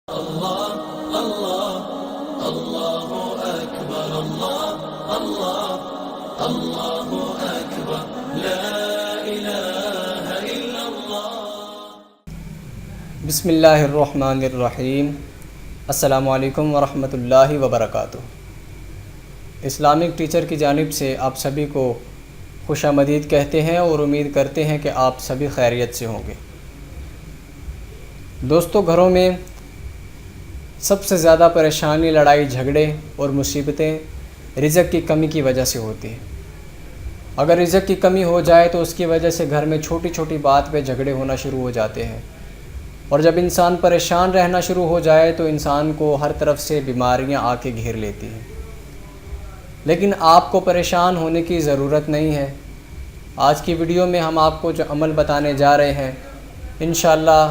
الله الله الله أكبر الله الله الله أكبر لا إله إلا الله. بسم اللہ الرحمن الرحیم. السلام علیکم ورحمۃ اللہ وبرکاتہ. اسلامک ٹیچر کی جانب سے آپ سبھی کو خوش آمدید کہتے ہیں اور امید کرتے ہیں کہ آپ سبھی خیریت سے ہوں گے. دوستو، گھروں میں سب سے زیادہ پریشانی، لڑائی جھگڑے اور مصیبتیں رزق کی کمی کی وجہ سے ہوتی ہیں. اگر رزق کی کمی ہو جائے تو اس کی وجہ سے گھر میں چھوٹی چھوٹی بات پہ جھگڑے ہونا شروع ہو جاتے ہیں، اور جب انسان پریشان رہنا شروع ہو جائے تو انسان کو ہر طرف سے بیماریاں آ کے گھیر لیتی ہیں. لیکن آپ کو پریشان ہونے کی ضرورت نہیں ہے. آج کی ویڈیو میں ہم آپ کو جو عمل بتانے جا رہے ہیں، انشاءاللہ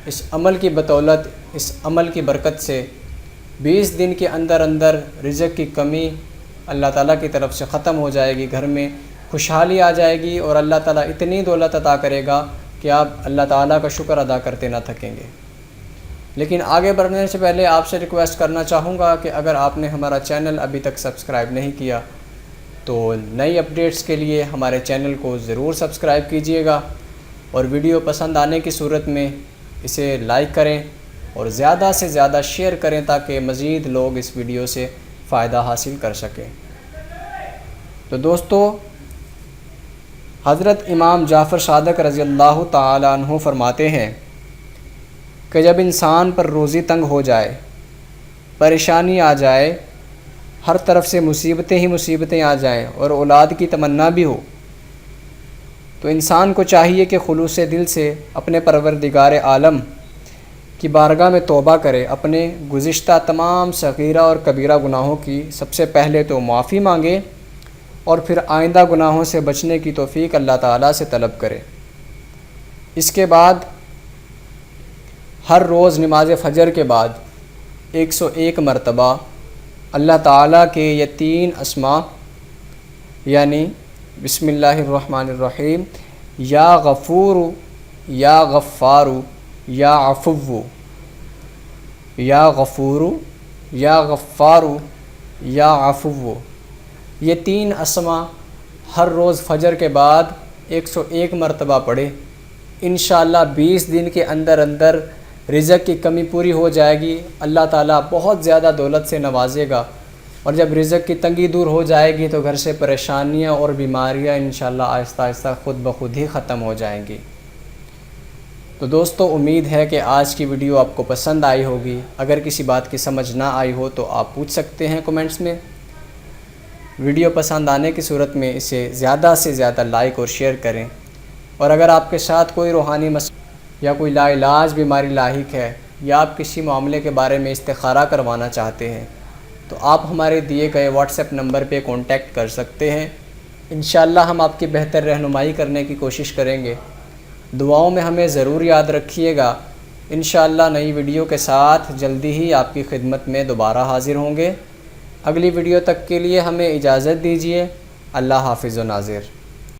اس عمل کی بدولت، اس عمل کی برکت سے 20 دن کے اندر اندر رزق کی کمی اللہ تعالیٰ کی طرف سے ختم ہو جائے گی. گھر میں خوشحالی آ جائے گی اور اللہ تعالیٰ اتنی دولت عطا کرے گا کہ آپ اللہ تعالیٰ کا شکر ادا کرتے نہ تھکیں گے. لیکن آگے بڑھنے سے پہلے آپ سے ریکویسٹ کرنا چاہوں گا کہ اگر آپ نے ہمارا چینل ابھی تک سبسکرائب نہیں کیا تو نئی اپڈیٹس کے لیے ہمارے چینل کو ضرور سبسکرائب کیجئے گا، اور ویڈیو پسند آنے کی صورت میں اسے لائک کریں اور زیادہ سے زیادہ شیئر کریں تاکہ مزید لوگ اس ویڈیو سے فائدہ حاصل کر سکیں. تو دوستو، حضرت امام جعفر صادق رضی اللہ تعالیٰ عنہ فرماتے ہیں کہ جب انسان پر روزی تنگ ہو جائے، پریشانی آ جائے، ہر طرف سے مصیبتیں ہی مصیبتیں آ جائیں اور اولاد کی تمنا بھی ہو، تو انسان کو چاہیے کہ خلوص دل سے اپنے پروردگار عالم کی بارگاہ میں توبہ کرے، اپنے گزشتہ تمام صغیرہ اور کبیرہ گناہوں کی سب سے پہلے تو معافی مانگے اور پھر آئندہ گناہوں سے بچنے کی توفیق اللہ تعالیٰ سے طلب کرے. اس کے بعد ہر روز نماز فجر کے بعد 101 مرتبہ اللہ تعالیٰ کے یہ 3 اسماء یعنی بسم اللہ الرحمن الرحیم، یا غفور، یا غفار، یا عفو، یا غفور، یا غفار، یا عفو، یہ 3 اسماء ہر روز فجر کے بعد 101 مرتبہ پڑھے. انشاءاللہ 20 دن کے اندر اندر رزق کی کمی پوری ہو جائے گی. اللہ تعالیٰ بہت زیادہ دولت سے نوازے گا، اور جب رزق کی تنگی دور ہو جائے گی تو گھر سے پریشانیاں اور بیماریاں انشاءاللہ آہستہ آہستہ خود بخود ہی ختم ہو جائیں گی. تو دوستو، امید ہے کہ آج کی ویڈیو آپ کو پسند آئی ہوگی. اگر کسی بات کی سمجھ نہ آئی ہو تو آپ پوچھ سکتے ہیں کمنٹس میں. ویڈیو پسند آنے کی صورت میں اسے زیادہ سے زیادہ لائک اور شیئر کریں. اور اگر آپ کے ساتھ کوئی روحانی مسئلہ یا کوئی لا علاج بیماری لاحق ہے، یا آپ کسی معاملے کے بارے میں استخارہ کروانا چاہتے ہیں، تو آپ ہمارے دیے گئے واٹس ایپ نمبر پہ کانٹیکٹ کر سکتے ہیں. انشاءاللہ ہم آپ کی بہتر رہنمائی کرنے کی کوشش کریں گے. دعاؤں میں ہمیں ضرور یاد رکھیے گا. انشاءاللہ نئی ویڈیو کے ساتھ جلدی ہی آپ کی خدمت میں دوبارہ حاضر ہوں گے. اگلی ویڈیو تک کے لیے ہمیں اجازت دیجیے. اللہ حافظ و ناظر.